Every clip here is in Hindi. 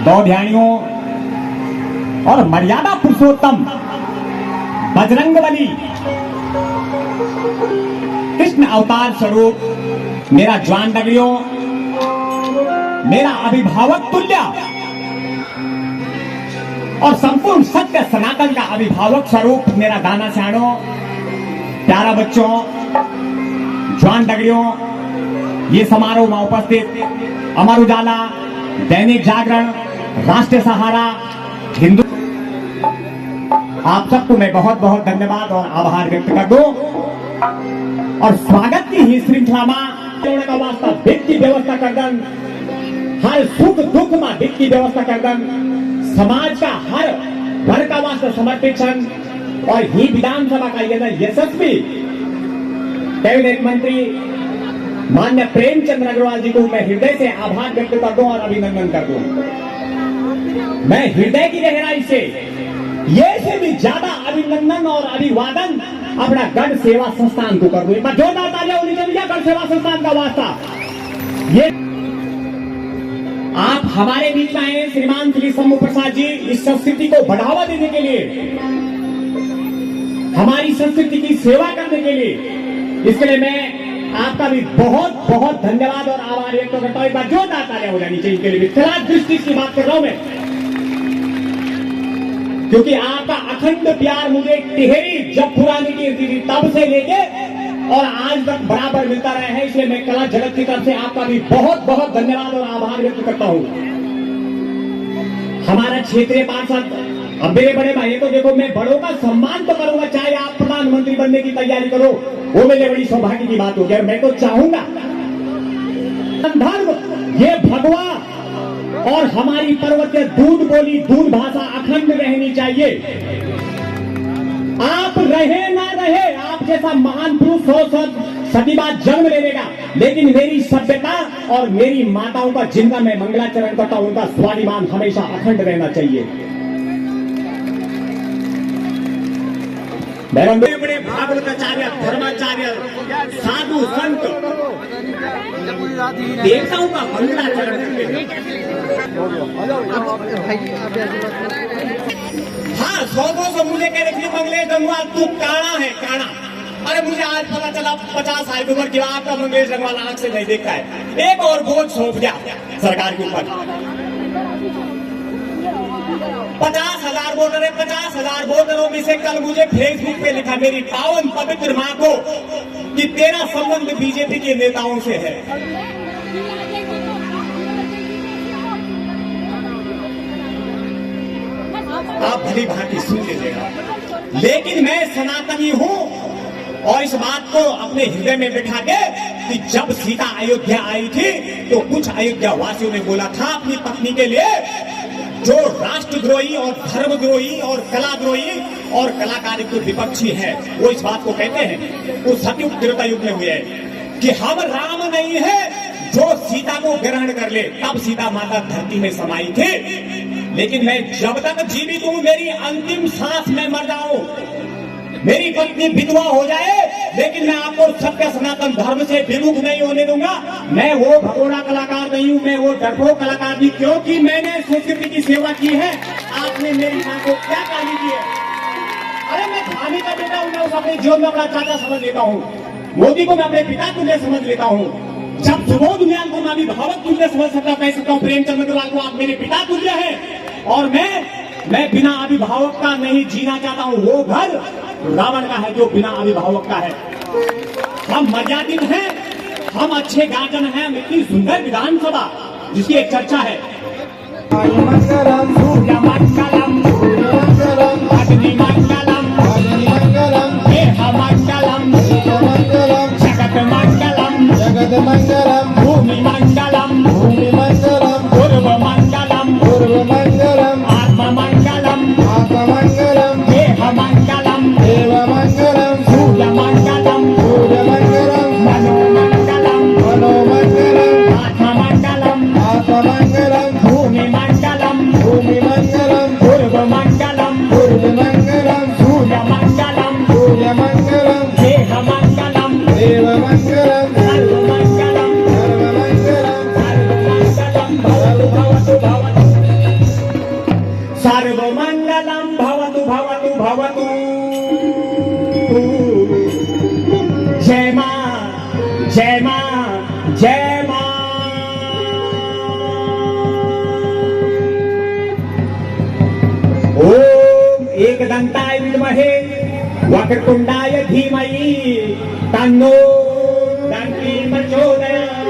दौध्यानियों और मर्यादा पुरुषोत्तम बजरंगबली कृष्ण अवतार स्वरूप मेरा जवान डगरियों, मेरा अभिभावक तुल्य और संपूर्ण सत्य सनातन का अभिभावक स्वरूप मेरा दाना स्याणों, प्यारा बच्चों, जवान डगरियों, ये समारोह में उपस्थित अमर उजाला, दैनिक जागरण, राष्ट्रीय सहारा, हिंदू, आप सबको मैं बहुत बहुत धन्यवाद और आभार व्यक्त कर दूं और स्वागत की ही श्रृंखला में का वास्ता वित्त की व्यवस्था कर दन, हर सुख दुख में वित्त की व्यवस्था कर दन, समाज का हर वर्ग का वास्ता समर्पित छन और ही विधानसभा का यह यशस्वी कैबिनेट मंत्री माननीय प्रेमचंद अग्रवाल जी को मैं हृदय से आभार व्यक्त कर दूं और अभिनंदन कर दूं। मैं हृदय की गहराई से ये से भी ज्यादा अभिनंदन और अभिवादन अपना गण सेवा संस्थान को कर दूं। एक बार जोरदार तालियां होनी चाहिए गण सेवा संस्थान का वास्ता। ये आप हमारे बीच में आए श्रीमान श्री शंभू प्रसाद जी, इस संस्कृति को बढ़ावा देने के लिए, हमारी संस्कृति की सेवा करने के लिए, इसके लिए मैं आपका भी बहुत बहुत धन्यवाद और आभार व्यक्त करता हूं। एक बार जोरदार तालियां हो जानी चाहिए इनके लिए। खिलाफ दृष्टि की बात कर रहा हूं मैं, क्योंकि आपका अखंड प्यार मुझे टिहरी जब पुरानी कीर्ति थी तब से लेके और आज तक बराबर मिलता रहा है, इसलिए मैं कला जगत की तरफ से आपका भी बहुत बहुत धन्यवाद और आभार व्यक्त करता हूं। हमारा क्षेत्रीय पार्षद, अब मेरे बड़े भाई को देखो, मैं बड़ों का सम्मान तो करूंगा, चाहे आप प्रधानमंत्री बनने की तैयारी करो, वो मेरे बड़ी सौभाग्य की बात होगी। मैं तो चाहूंगा धर्म, ये भगवा और हमारी पर्वतीय दूध बोली दूध भाषा अखंड रहनी चाहिए। आप रहे ना रहे, आप जैसा महान पुरुष 100 सदी बाद जन्म ले लेगा, लेकिन मेरी सभ्यता और मेरी माताओं का जिनका मैं मंगलाचरण करता हूं, उनका स्वाभिमान हमेशा अखंड रहना चाहिए। बड़े बड़े भागवताचार्य, धर्माचार्य, साधु संत देवताओं का मंगलाचरण करते हैं। हाँ, 100 मुझे कह रहे थे मंगलेश गंगवाल तू काड़ा है, काड़ा। अरे मुझे आज पता चला 50 साल की उम्र की आपका मंगलेश गंगवाल आंख से नहीं देखता है। एक और बोझ सौंप दिया सरकार के ऊपर। 50,000 वोटर है, 50,000 वोटरों में से कल मुझे फेसबुक पे लिखा मेरी पावन पवित्र मां को कि तेरा संबंध बीजेपी के नेताओं से है। आप भली भांति सुन लीजिएगा, लेकिन मैं सनातनी हूं और इस बात को अपने हृदय में बिठा के कि जब सीता अयोध्या आई थी तो कुछ अयोध्या वासियों ने बोला था अपनी पत्नी के लिए, जो राष्ट्रद्रोही और धर्मद्रोही और कलाद्रोही और कलाकारी के विपक्षी है, वो इस बात को कहते हैं, वो सतयुग त्रेता युग में हुए है कि हम राम नहीं है जो सीता को ग्रहण कर ले। तब सीता माता धरती में समाई थी, लेकिन मैं जब तक जीवित हूं, मेरी अंतिम सांस में मर जाऊं, मेरी पत्नी विधवा हो जाए, लेकिन मैं आपको सत्य सनातन धर्म से विमुख नहीं होने दूंगा। मैं वो भगोड़ा कलाकार नहीं हूं, मैं वो डरपोक कलाकार नहीं, क्योंकि मैंने संस्कृति की सेवा की है। आपने मेरी मां को क्या गाली दी है? अरे मैं धामी का बेटा हूं, मैं उस अपने जीवन में अपना चाचा समझ लेता हूं, मोदी को मैं अपने पिता तुल्य समझ लेता हूं, जब सुबोध उनियाल को मैं अभिभावक तुल्य समझ सकता कह सकता हूं, प्रेमचंद अग्रवाल को आप मेरे पिता तुल्य हैं, और मैं बिना अभिभावक का नहीं जीना चाहता हूं। वो घर रावण का है जो बिना अभिभावक का है। हम मर्यादित हैं, हम अच्छे गार्जन हैं, हम इतनी सुंदर विधानसभा जिसकी एक चर्चा है, सूर्य मंगलम अग्नि मंगलम देह मंगलम जगत मंगलम भूमि मंगलम पूर्व मंगलम आत्मा मंगलम देह मंगलम सूर्य मंगलम मनो मंगलम आत्मा मंगलम भूमि मंगलम पूर्व मंगलम भवतु भवतु जय मां जय मां जय मां। ओम एकदंताय विद्महे वक्रतुंडाय धीमहि तन्नो दन्ती प्रचोदयात्।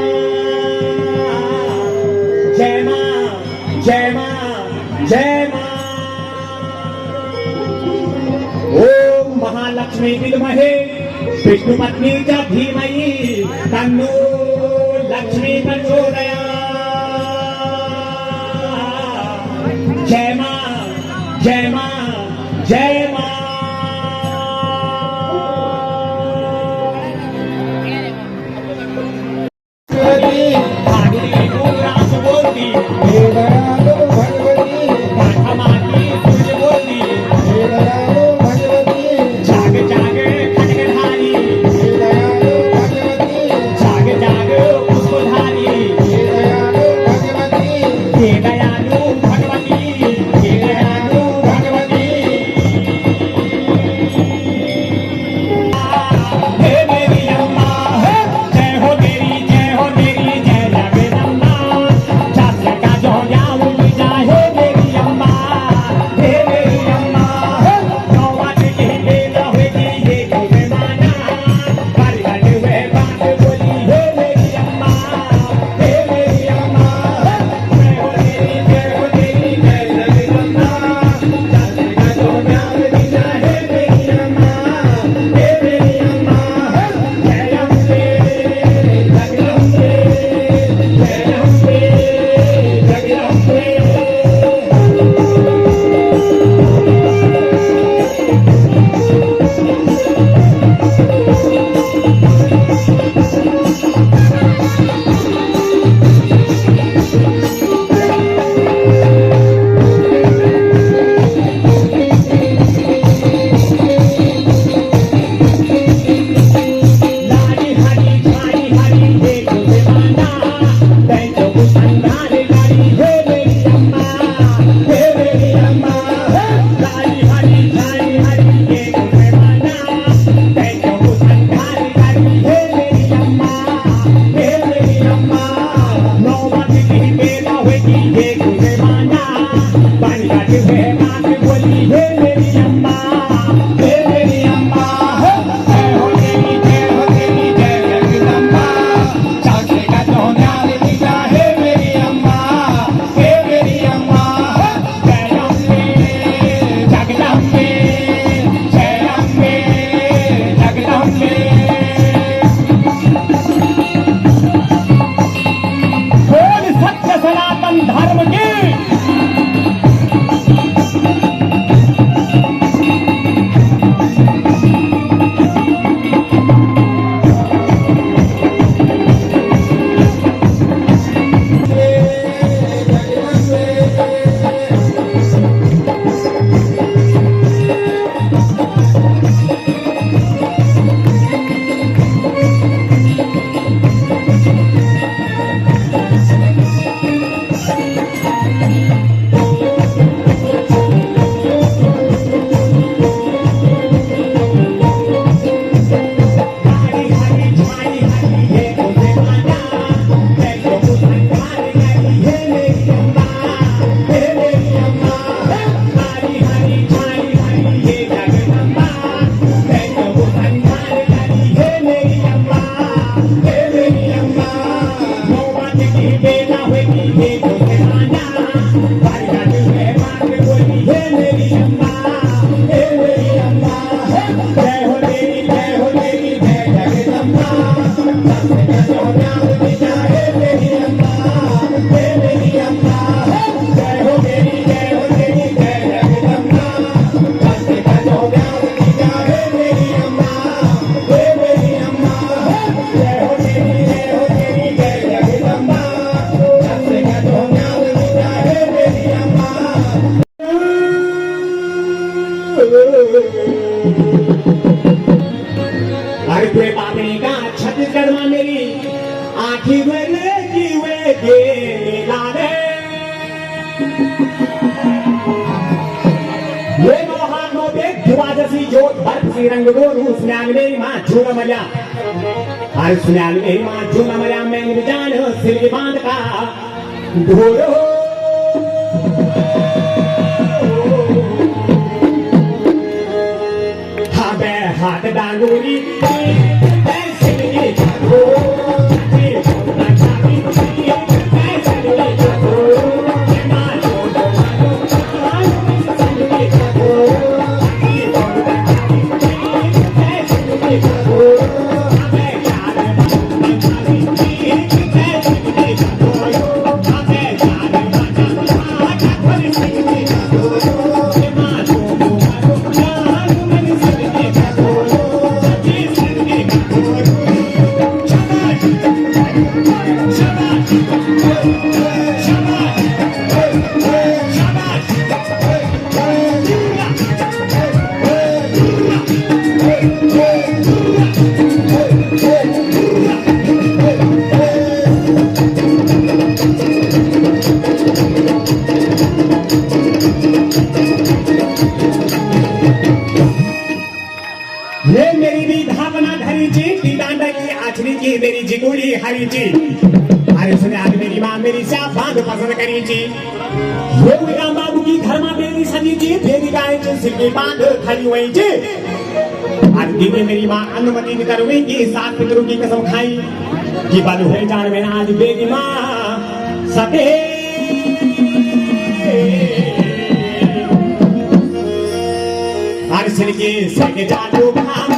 जय मां जय मां जय मां। ओम महालक्ष्मी विद्महे विष्णुपत्नी च धीमहि तन्नो लक्ष्मी प्रचोदयात्। जय मां जय मां जय मां। भागीरथी रास बोलती भगवती माती सूर्य बोलती जाग जाग खड्गधारी जाग जाग पुष्पधारी हे दयालु भगवती हे दयालु भगवती। हे मेरी अम्मा जय हो तेरी जय हो तेरी जय जगदम्बा। शास्त्र का जो ज्ञान मिटा हे मेरी अम्मा हे मेरी अम्मा। नौ बात कहते रहोगी ये तुम्हें माना पर घट हुए बात बोली हे मेरी अम्मा हे मेरी अम्मा। जय हो तेरी जय जगदम्बा। शास्त्र का जो ज्ञान मिटा हे मेरी अम्मा हे मेरी अम्मा। जय अम्बे जगदम्बे जय अम्बे जगदम्बे। लाली हरी छाई हरी हे तुम्हें माना दैतो संहार गाड़ी हे मेरी अम्मा हे मेरी अम्मा। लाली हरी छाई हरी हे तुम्हें माना दैतो संहार गाड़ी हे मेरी अम्मा हे मेरी अम्मा। नौबत की बेला होगी हे तुम्हें माना बन घट हुए बात बोली हे मेरी अम्मा हे मेरी अम्मा। जय हो तेरी जय जगदम्बा। शास्त्र का जो ज्ञान मिटा हे मेरी अम्मा हे मेरी अम्मा। जय अम्बे जगदम्बे जय अम्बे जगदम्बे। बोल सत्य सनातन धर्म की। लाली हरी छाई हरी हे तुम्हें माना दैतो संहार गाड़ी हे मेरी अम्मा हे मेरी अम्मा। लाली हरी छाई हरी हे जगदम्बा। दैतो संहार गाड़ी हे मेरी अम्मा हे मेरी अम्मा। नौबत की बेला होगी हे तुम्हें माना पर घट हुए बात बोली हे मेरी अम्मा हे मेरी अम्मा। जय हो तेरी जय जगदम्बा। शास्त्र का जो ज्ञान मिटा हे मेरी अम्मा हे मेरी अम्मा। जय हो तेरी जय जगदम्बा। शास्त्र का जो ज्ञान मिटा हे मेरी अम्मा हे मेरी अम्मा। जय हो तेरी जय जगदम्बा। शास्त्र का जो ज्ञान मिटा हे मेरी अम्मा। अरे तुझे पापड़ी का छत्तीसगढ़ में मेरी आखी वेले जीवे गे लाले ये मोहा नो देख धुआ जैसी जोत बर्फ सी रंग गोरू सुनाल मेरी माँ झूला मजा अरे सुनाल मेरी माँ झूला मजा मैं जान सिर के बांध का ढोलो हाँ बे हाथ डांगोरी मेरी जिगुड़ी हरी जी अरे सुने आज मेरी माँ मेरी स्या बांध पसंद करी जी ये राम बाबू की घर में मेरी सजी जी मेरी गाय जी सिर की बांध खड़ी हुई जी आज दीदी मेरी माँ अनुमति करूंगी सात पितरों की कसम खाई कि बालू है जान में आज मेरी माँ सके सिर के सके जादू भाम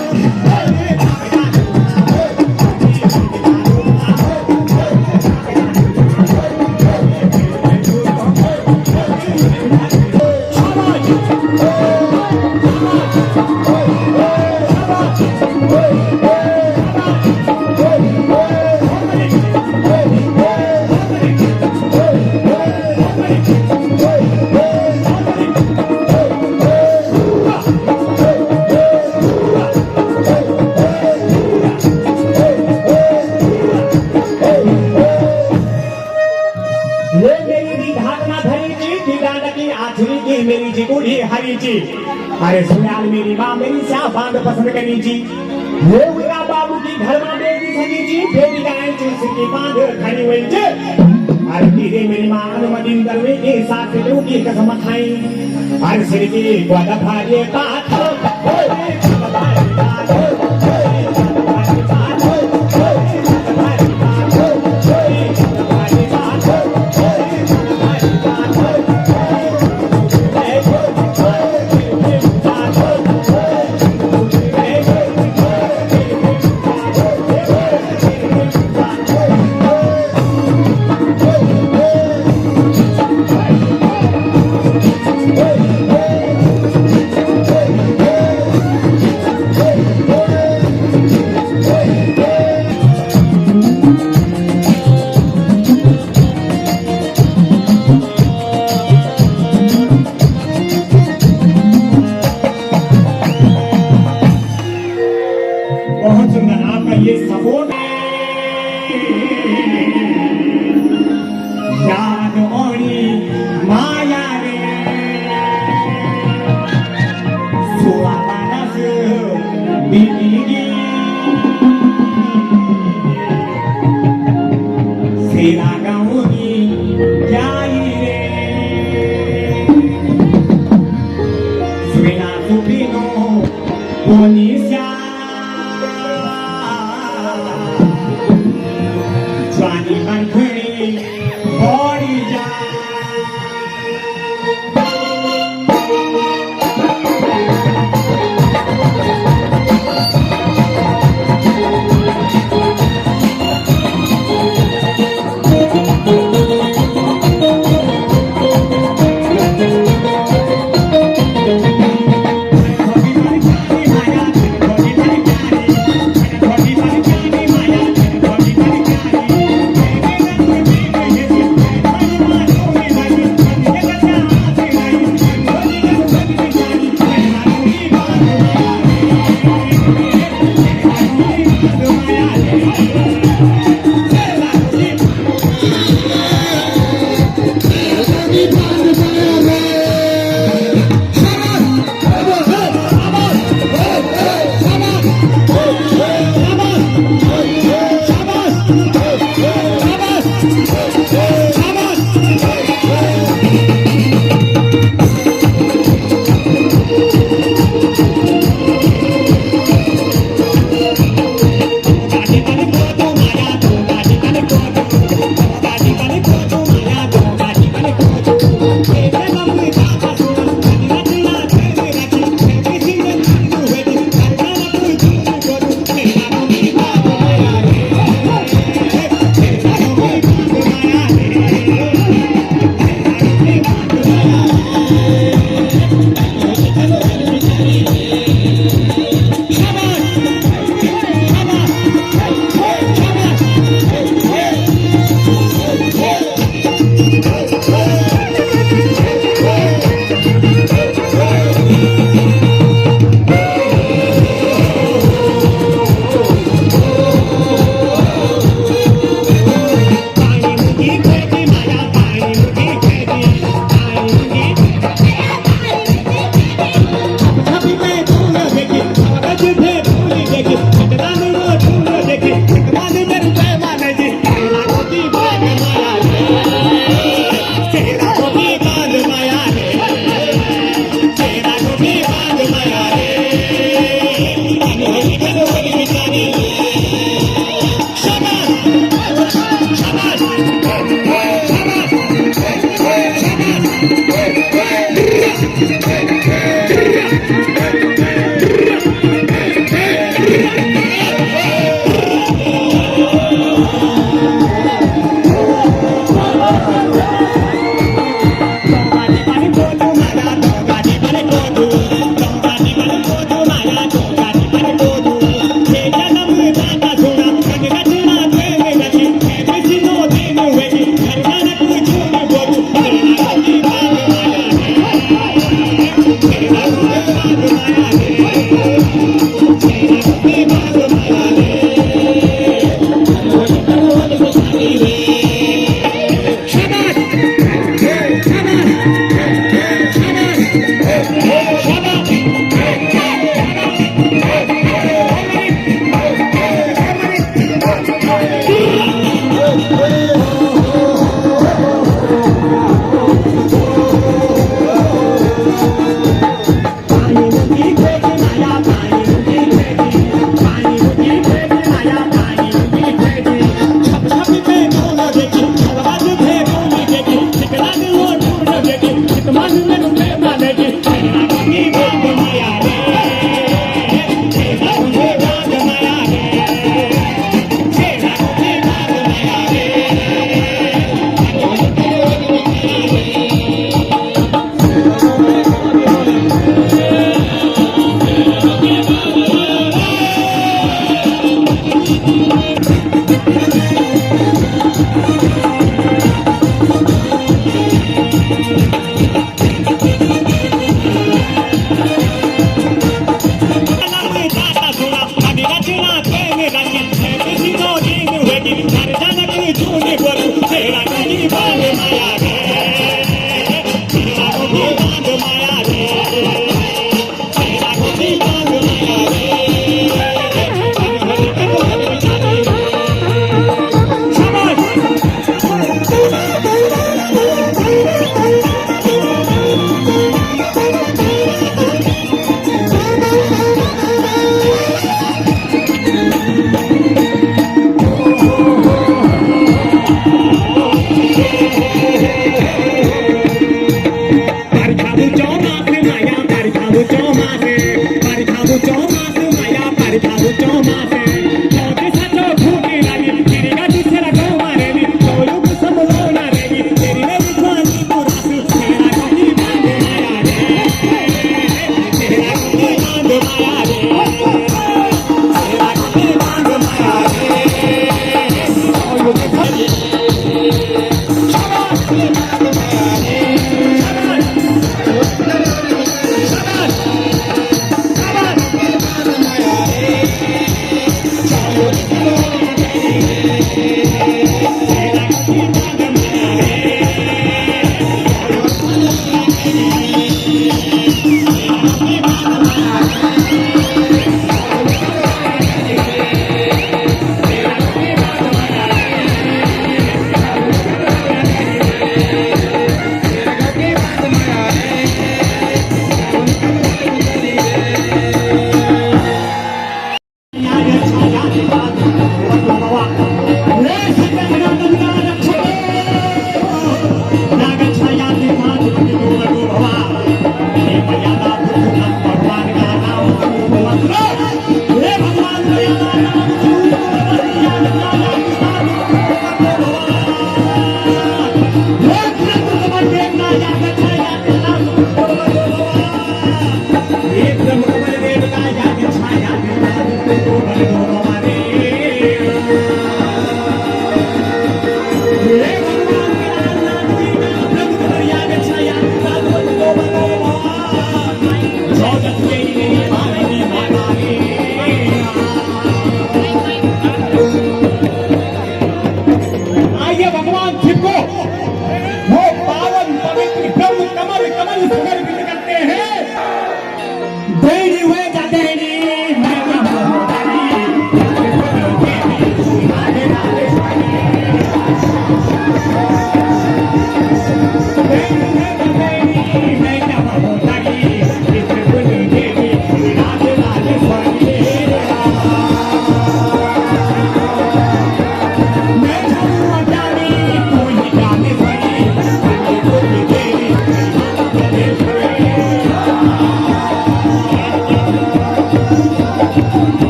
मेरी जी बूढ़ी हरी जी अरे सुनाल मेरी माँ मेरी स्या बांध पसंद करी जी वो मेरा बाबू की घर में बेटी सजी जी बेटी गाय जी सिर बांध खड़ी हुई जी अरे धीरे मेरी माँ अनुमति करवे के साथ की कसम खाई अरे सिर की ग्वादा भारी बात ये सपोर्ट याद ओणी माया रे सुआ मानस बीबी सेरा गाऊंगी जाई रे सुना सुपिनो पोनिसा Johnny Mancini, body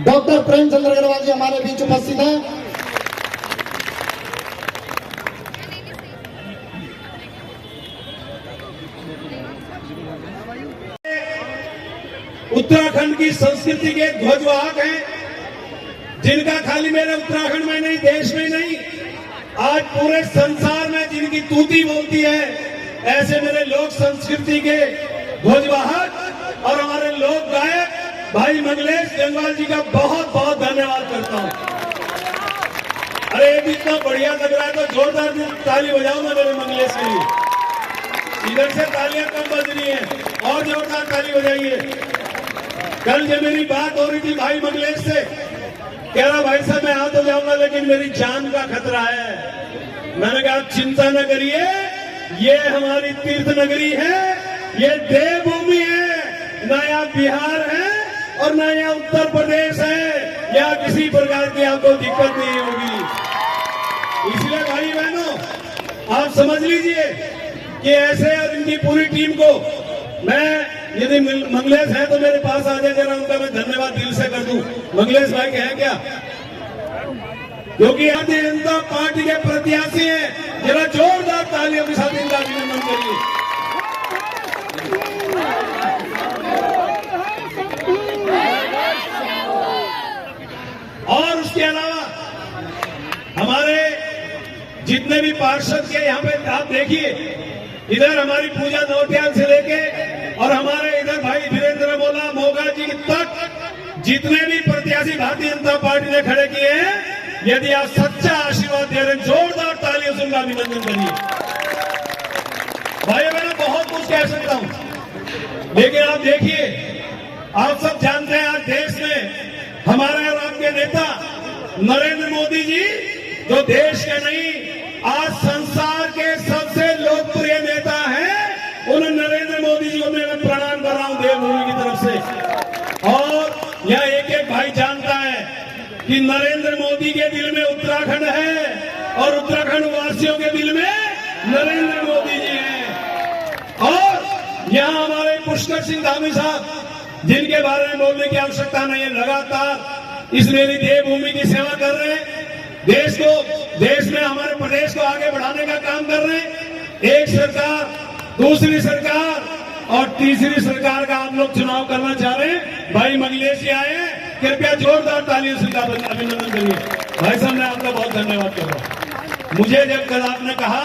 doctor Premchandra Agarwal ji हमारे बीच उपस्थित हैं। उत्तराखंड की संस्कृति के ध्वजवाहक हैं, जिनका खाली मेरे उत्तराखंड में नहीं, देश में नहीं, आज पूरे संसार में जिनकी तूती बोलती है, ऐसे मेरे लोक संस्कृति के ध्वजवाहक और हमारे लोक गायक भाई मंगलेश जंगवाल जी का बहुत बहुत धन्यवाद करता हूं। अरे ये भी इतना बढ़िया लग रहा है तो जोरदार ताली बजाओ ना मेरे मंगलेश के लिए। इधर से तालियां कम बज रही हैं, और जोरदार ताली बजाइए। कल जब मेरी बात हो रही थी भाई मंगलेश से, कह रहा भाई साहब मैं आ तो जाऊंगा लेकिन मेरी जान का खतरा है। मैंने कहा आप चिंता न करिए, ये हमारी तीर्थ नगरी है, ये देवभूमि है, न यहाँ बिहार है और न यहाँ उत्तर प्रदेश है, यहाँ किसी प्रकार की आपको दिक्कत नहीं होगी। इसलिए भाई बहनों आप समझ लीजिए कि ऐसे और इनकी पूरी टीम को मैं, यदि मंगलेश है तो मेरे पास आ जाए, जरा उनका मैं धन्यवाद दिल से कर दूं। मंगलेश भाई है क्या? क्योंकि भारतीय जनता पार्टी के प्रत्याशी हैं। जरा जोरदार तालियों के साथ इनका अभिनंदन करिए। और उसके अलावा हमारे जितने भी पार्षद के यहाँ पे आप देखिए, इधर हमारी पूजा नौटियाल से लेके और हमारे इधर भाई वीरेंद्र मोला मोगा जी तक जितने भी प्रत्याशी भारतीय जनता पार्टी ने खड़े किए हैं, यदि आप सच्चा आशीर्वाद दे रहे हैं, जोरदार तालियों से उनका अभिनंदन करिए। भाई मैं बहुत कुछ कह सकता हूं, लेकिन आप देखिए, आप सब जानते हैं आज देश में हमारे और आपके नेता नरेंद्र मोदी जी, जो देश के नहीं आज संसार के सबसे लोकप्रिय नेता हैं, उन नरेंद्र मोदी जी को मैं प्रणाम कर रहा हूं देवभूमि की तरफ से। और यह एक एक भाई जानता है कि नरेंद्र मोदी के दिल में उत्तराखंड है और उत्तराखंड वासियों के दिल में नरेंद्र मोदी जी हैं। और यहां हमारे पुष्कर सिंह धामी साहब, जिनके बारे में बोलने की आवश्यकता नहीं है, लगातार इस मेरी देवभूमि की सेवा कर रहे हैं, देश में हमारे प्रदेश को आगे बढ़ाने का काम कर रहे हैं। एक सरकार, दूसरी सरकार और तीसरी सरकार का आप लोग चुनाव करना चाह रहे हैं। भाई मंगलेश जी आए हैं, कृपया जोरदार तालियों से अभिनंदन करिए। भाई साहब मैं आपका बहुत धन्यवाद कर रहा हूं। मुझे जब कल आपने कहा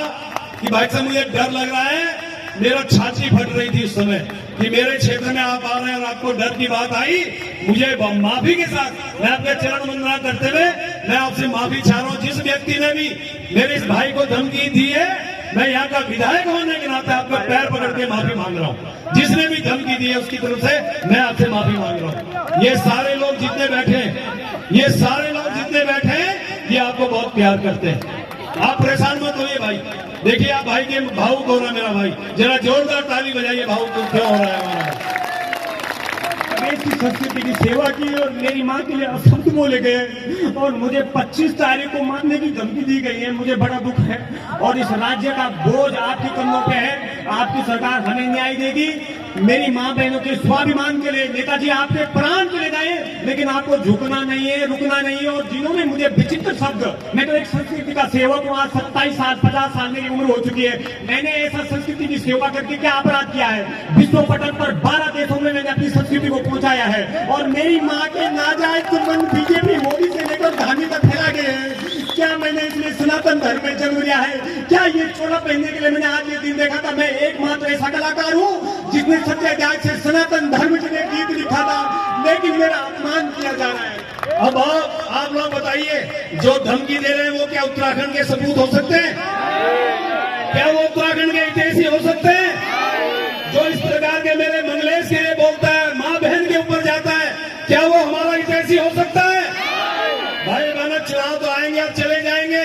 कि भाई साहब मुझे डर लग रहा है, मेरा छाती फट रही थी उस समय कि मेरे क्षेत्र में आप आ रहे हैं और आपको डर की बात आई, मुझे माफी के साथ मैं आपका चरण वंदना करते हुए मैं आपसे माफी चाह रहा हूं। जिस व्यक्ति ने भी मेरे इस भाई को धमकी दी है, मैं यहाँ का विधायक होने के नाते आपका पैर पकड़ के माफी मांग रहा हूँ। जिसने भी धमकी दी है उसकी तरफ से मैं आपसे माफी मांग रहा हूँ। ये सारे लोग जितने बैठे हैं, ये सारे लोग जितने बैठे हैं, ये आपको बहुत प्यार करते हैं। आप परेशान मत होइए भाई। देखिए आप भाई के भावुक हो रहा है मेरा भाई, जरा जोरदार ताली बजाइए। भावुक तो क्यों हो रहा है हमारा भाई? देश की संस्कृति की सेवा की और मेरी माँ के लिए अशब्द बोले गए और मुझे 25 तारीख को मारने की धमकी दी गई है। मुझे बड़ा दुख है और इस राज्य का बोझ आपके कंधों पे है। आपकी सरकार हमें न्याय देगी। मेरी माँ बहनों के स्वाभिमान के लिए नेताजी आपके प्राण चले जाए, लेकिन आपको झुकना नहीं है, रुकना नहीं है। और जिन्होंने मुझे विचित्र शब्द, मैं तो एक संस्कृति का सेवक हूँ, आज 27 साल 50 साल मेरी उम्र हो चुकी है। मैंने ऐसा संस्कृति की सेवा करके क्या अपराध किया है? विश्व पटल पर 12 देशों में मैंने अपनी संस्कृति को पहुंचाया है। और मेरी माँ के नाजायज संबंध बीजेपी मोदी से लेकर गांधी तक फैला गए हैं। क्या मैंने इसलिए सनातन धर्म में जन्म लिया है? क्या ये चोला पहनने के लिए मैंने आज ये दिन देखा था? मैं एकमात्र ऐसा कलाकार हूँ जिसने सत्य त्याग से सनातन धर्म के लिए गीत लिखा था, लेकिन मेरा अपमान किया जा रहा है। अब आप लोग बताइए, जो धमकी दे रहे हैं वो क्या उत्तराखंड के सपूत हो सकते हैं? क्या वो उत्तराखंड के हितैषी हो सकते हैं? जो इस प्रकार के मेरे मंगलेश के लिए बोलता है, माँ बहन के ऊपर जाता है, क्या वो हमारा हितैषी हो सकता है? भाई बहन, चुनाव तो आएंगे, अब चले जाएंगे।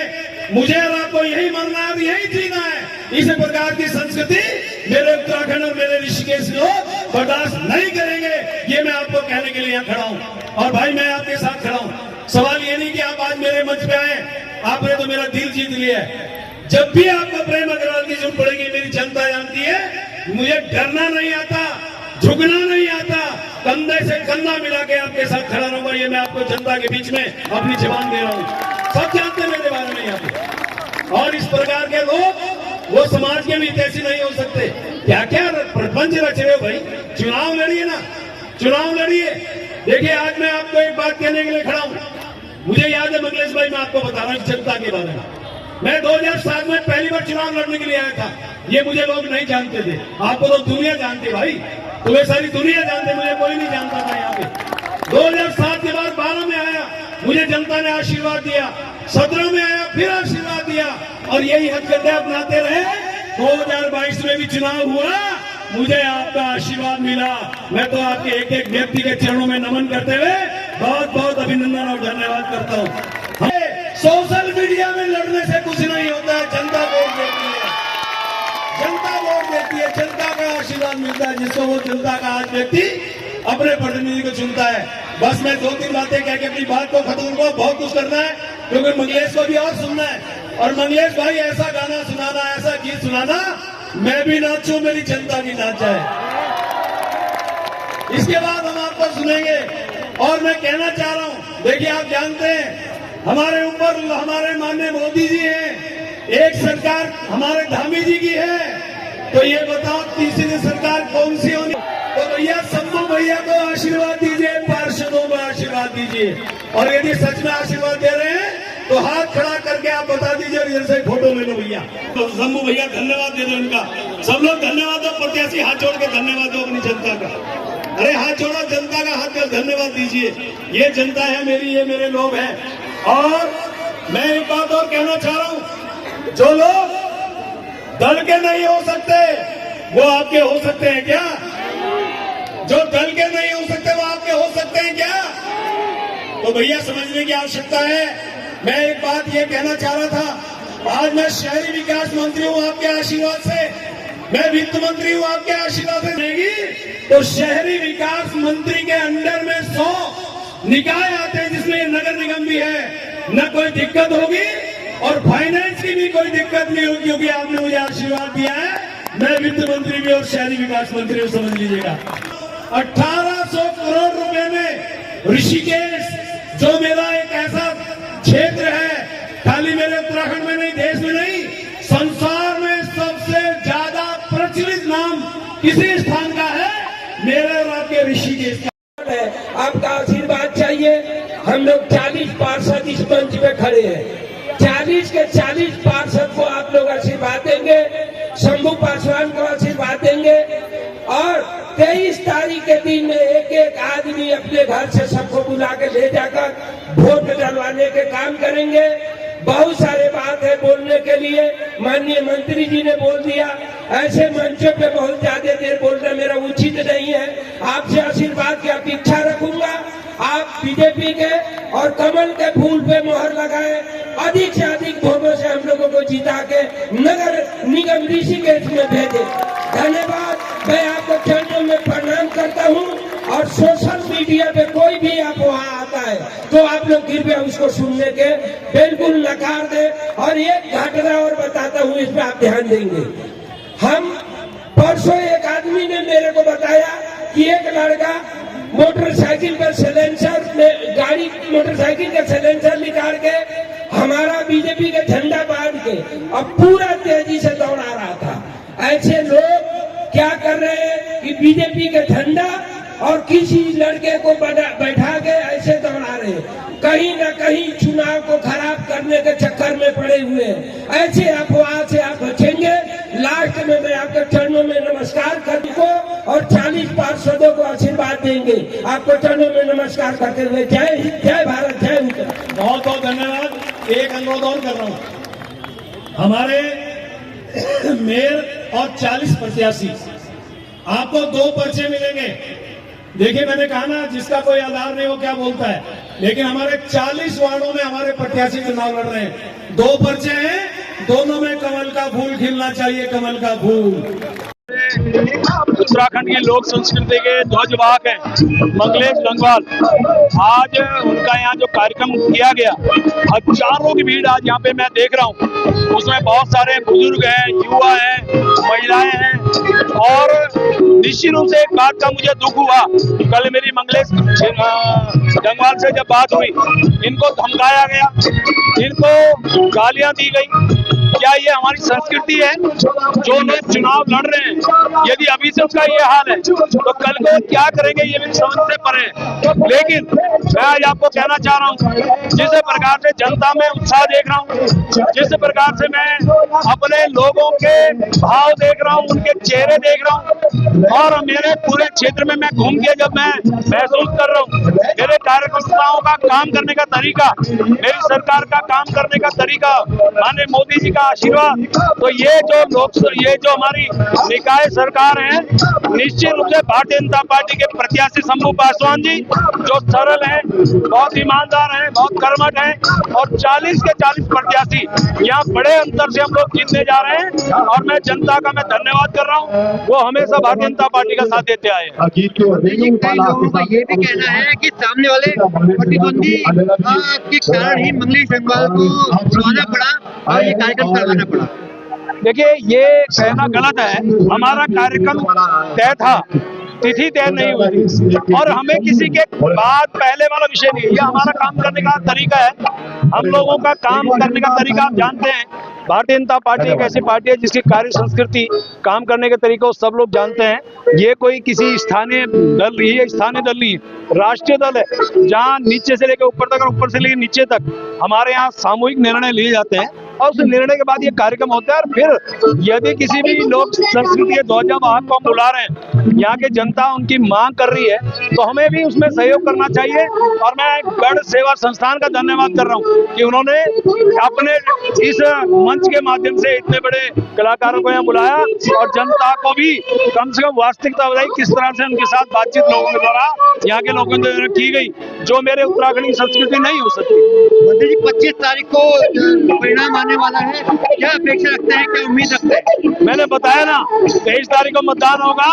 मुझे और आपको यही मरना है, यही जीना है। इस प्रकार की संस्कृति मेरे उत्तराखंड और मेरे ऋषिकेश लोग बर्दाश्त नहीं करेंगे। ये मैं आपको कहने के लिए यहाँ खड़ा हूँ। और भाई मैं आपके साथ खड़ा हूँ। सवाल ये नहीं कि आप आज मेरे मंच पे आए, आपने तो मेरा दिल जीत लिया है। जब भी आपको प्रेम अग्रवाल की जरूरत पड़ेगी, मेरी जनता जानती है, मुझे डरना नहीं आता, झुकना नहीं आता, कंधे से कंधा मिला के आपके साथ खड़ा रहूंगा। ये मैं आपको जनता के बीच में अपनी जबान दे रहा हूँ। सब जानते हैं मेरे बारे में यहाँ पे। और इस प्रकार के लोग वो समाज के भी हितैषी नहीं हो सकते। क्या क्या प्रपंच रच रहे हो भाई? चुनाव लड़िए ना, चुनाव लड़िए। देखिए आज मैं आपको एक बात कहने के लिए खड़ा हूँ। मुझे याद है मंगलेश भाई, मैं आपको बता रहा हूँ जनता के बारे में। मैं 2007 में पहली बार चुनाव लड़ने के लिए आया था। ये मुझे लोग नहीं जानते थे, आपको तो दुनिया जानती भाई, तुम्हें सारी दुनिया जानते, मुझे कोई नहीं जानता था यहाँ पे। 2007 के बाद 12 में आया, मुझे जनता ने आशीर्वाद दिया। 17 में आया, फिर आशीर्वाद दिया और यही हथकंडे अपनाते रहे। 2022 में भी चुनाव हुआ, मुझे आपका आशीर्वाद मिला। मैं तो आपके एक एक व्यक्ति के चरणों में नमन करते हुए बहुत बहुत अभिनंदन और धन्यवाद करता हूँ। सोशल मीडिया में लड़ने से कुछ नहीं होता है। जनता वोट देती है, जनता वोट देती है, जनता का आशीर्वाद मिलता है, जिसको वो जनता का आज व्यक्ति अपने प्रतिनिधि को चुनता है। बस मैं 2-3 बातें कह के अपनी बात को खत्म करूंगा। बहुत कुछ करना है क्योंकि मंगलेश को भी और सुनना है। और मंगलेश भाई ऐसा गाना सुनाना, ऐसा गीत सुनाना, मैं भी नाचूं, मेरी जनता भी नाच जाए। इसके बाद हम आपको सुनेंगे। और मैं कहना चाह रहा हूं, देखिए आप जानते हैं हमारे ऊपर हमारे माननीय मोदी जी हैं, एक सरकार हमारे धामी जी की है, तो ये बताओ तीसरी सरकार कौन सी होनी। तो भैया शंभू भैया को आशीर्वाद दीजिए, पार्षदों को आशीर्वाद दीजिए, और यदि सच में आशीर्वाद दे रहे हैं तो हाथ खड़ा करके आप बता दीजिए, इधर से फोटो ले लो भैया। तो शंभू भैया धन्यवाद दे दो इनका, सब लोग धन्यवाद दो, प्रत्याशी हाथ जोड़ के धन्यवाद दो अपनी जनता का। अरे हाथ जोड़ो, जनता का हाथ कर धन्यवाद दीजिए, ये जनता है मेरी, ये मेरे लोग हैं। और मैं एक बात और कहना चाह रहा हूं, जो लोग दल के नहीं हो सकते वो आपके हो सकते हैं क्या? जो दल के नहीं हो सकते वो आपके हो सकते हैं क्या? तो भैया समझने की आवश्यकता है। मैं एक बात ये कहना चाह रहा था, आज मैं शहरी विकास मंत्री हूं आपके आशीर्वाद से, मैं वित्त मंत्री हूं आपके आशीर्वाद से देगी, तो शहरी विकास मंत्री के अंडर में 100 निकाय आते हैं जिसमें नगर निगम भी है, न कोई दिक्कत होगी और फाइनेंस की भी कोई दिक्कत नहीं होगी, क्योंकि आपने मुझे आशीर्वाद दिया है। मैं वित्त मंत्री भी और शहरी विकास मंत्री हूं, समझ लीजिएगा। 1800 करोड़ रुपए में ऋषिकेश, जो मेरा एक ऐसा क्षेत्र है, खाली मेरे उत्तराखंड में नहीं, देश में नहीं, संसार में सबसे ज्यादा प्रचलित नाम किसी स्थान का है, मेरे और आपके ऋषिकेश का। आपका आशीर्वाद चाहिए। हम लोग 40 पार्षद इस मंच पे खड़े हैं, 40 के 40 पार्षद को आप लोग आशीर्वाद देंगे, शंभू पासवान को आशीर्वाद देंगे, और 23 तारीख के दिन में एक एक आदमी अपने घर से सबको बुला के ले जाकर वोट डलवाने के काम करेंगे। बहुत सारे बात है बोलने के लिए, माननीय मंत्री जी ने बोल दिया, ऐसे मंचों पे बहुत ज्यादा देर बोलना मेरा उचित नहीं है। आपसे आशीर्वाद की अपेक्षा रखूंगा, आप बीजेपी के और कमल के फूल पे मोहर लगाए, अधिक से अधिक वोटों से हम लोगों को जिता के नगर निगम ऋषिकेश में भेजे। धन्यवाद। मैं आपको चरणों में प्रणाम करता हूं, और सोशल मीडिया पे कोई भी अफवाह आता है तो आप लोग कृपया उसको सुनने के बिल्कुल नकार दे। और एक घटना और बताता हूं, इस पे आप ध्यान देंगे। हम परसों एक आदमी ने मेरे को बताया कि एक लड़का मोटरसाइकिल का सिलेंसर में, गाड़ी मोटरसाइकिल का सिलेंसर निकाल के हमारा बीजेपी का झंडा बांध के अब पूरा तेजी से दौड़ा रहा था। ऐसे लोग क्या कर रहे हैं कि बीजेपी का झंडा और किसी लड़के को बैठा के ऐसे दौड़ा रहे हैं, कहीं न कहीं चुनाव को खराब करने के चक्कर में पड़े हुए हैं। ऐसे अफवाह से आप बचेंगे। लास्ट में मैं आपके चरणों में नमस्कार करको और 40 पार्षदों को आशीर्वाद देंगे। आपको चरणों में नमस्कार करते हुए जय हिंद, जय भारत, जय उत्तर। बहुत बहुत धन्यवाद। एक अनुरोध और कर रहा हूं, हमारे मेयर और 40 प्रत्याशी, आपको 2 पर्चे मिलेंगे। देखिए मैंने कहा ना, जिसका कोई आधार नहीं वो क्या बोलता है, लेकिन हमारे 40 वार्डों में हमारे प्रत्याशी चुनाव लड़ रहे हैं। 2 पर्चे हैं, दोनों में कमल का फूल खिलना चाहिए, कमल का फूल। उत्तराखंड की लोक संस्कृति के ध्वजवाहक हैं मंगलेश लंगवाल। आज उनका यहाँ जो कार्यक्रम किया गया, हजारों की भीड़ आज यहाँ पे मैं देख रहा हूँ। उसमें बहुत सारे बुजुर्ग हैं, युवा हैं, महिलाएं हैं, और निश्चित रूप से एक बात का मुझे दुख हुआ, कल मेरी मंगलेश लंगवाल से जब बात हुई, इनको धमकाया गया, इनको गालियां दी गई। क्या ये हमारी संस्कृति है? जो लोग चुनाव लड़ रहे हैं, यदि अभी से उसका ये हाल है तो कल को क्या करेंगे ये भी समझ से परे है। लेकिन मैं आज आपको कहना चाह रहा हूँ, जिस प्रकार से जनता में उत्साह देख रहा हूँ, जिस प्रकार से मैं अपने लोगों के भाव देख रहा हूँ, उनके चेहरे देख रहा हूँ, और मेरे पूरे क्षेत्र में मैं घूम के जब मैं महसूस कर रहा हूँ, मेरे कार्यकर्ताओं का काम करने का तरीका, मेरी सरकार का काम करने का तरीका, माननीय मोदी जी का आशीर्वाद, तो ये जो हमारी निकाय सरकार है, निश्चित रूप से भारतीय जनता पार्टी के प्रत्याशी शंभू पासवान जी, जो सरल हैं, बहुत ईमानदार हैं, बहुत कर्मठ हैं, और 40 के 40 प्रत्याशी यहाँ बड़े अंतर से हम लोग जीतने जा रहे हैं। और मैं जनता का मैं धन्यवाद कर रहा हूँ, वो हमेशा भारतीय जनता पार्टी का साथ देते आए हैं। कई लोगों का ये भी कहना है कि सामने वाले प्रतिद्वंदी के कारण ही मंगलेश लंगवाल को छुड़वाना पड़ा और ये कार्यक्रम करवाना पड़ा। देखिए, ये कहना गलत है। हमारा कार्यक्रम तय था तिथि तय नहीं हुई थी। और हमें किसी के बाद पहले वाला विषय नहीं है, ये हमारा काम करने का तरीका है। हम लोगों का काम करने का तरीका आप जानते हैं। भारतीय जनता पार्टी एक ऐसी पार्टी है जिसकी कार्य संस्कृति, काम करने के तरीके सब लोग जानते हैं। ये कोई किसी स्थानीय दल, ये स्थानीय दल नहीं है, राष्ट्रीय दल है, जहां नीचे से लेकर ऊपर तक और ऊपर से लेकर नीचे तक हमारे यहाँ सामूहिक निर्णय लिए जाते हैं और उस निर्णय के बाद ये कार्यक्रम होता है। और फिर यदि किसी भी लोक संस्कृति के ध्वजावाहक को हम बुला रहे हैं, यहाँ की जनता उनकी मांग कर रही है, तो हमें भी उसमें सहयोग करना चाहिए। और मैं गढ़ सेवा संस्थान का धन्यवाद कर रहा हूँ कि उन्होंने अपने इस मंच के माध्यम से इतने बड़े कलाकारों को यहाँ बुलाया और जनता को भी कम से कम वास्तविकता बताई किस तरह से उनके साथ बातचीत लोगों के द्वारा, यहाँ के लोगों के द्वारा की गई, जो मेरे उत्तराखंड की संस्कृति नहीं हो सकती। मंत्री जी 25 तारीख को परिणाम आने वाला है, क्या अपेक्षा रखते हैं, क्या उम्मीद रखते हैं? मैंने बताया ना, 23 तारीख को मतदान होगा,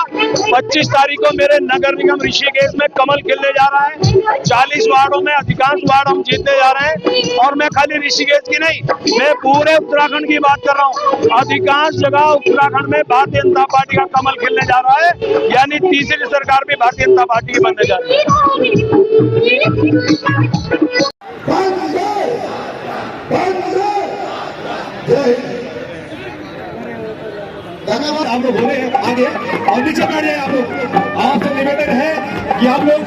25 तारीख को मेरे नगर निगम ऋषिकेश में कमल खिलने जा रहा है। 40 वार्डों में अधिकांश वार्ड हम जीतने जा रहे हैं। और मैं खाली ऋषिकेश की नहीं, मैं पूरे उत्तराखंड की बात कर रहा हूँ। अधिकांश जगह उत्तराखंड में भारतीय जनता पार्टी का कमल खिलने जा रहा है, यानी तीसरी सरकार भी भारतीय जनता पार्टी की बनने जा रही है। धन्यवाद। आप लोग बोले आगे और नीचे बैठ जाए। आप लोग, आपसे निवेदन है कि आप लोग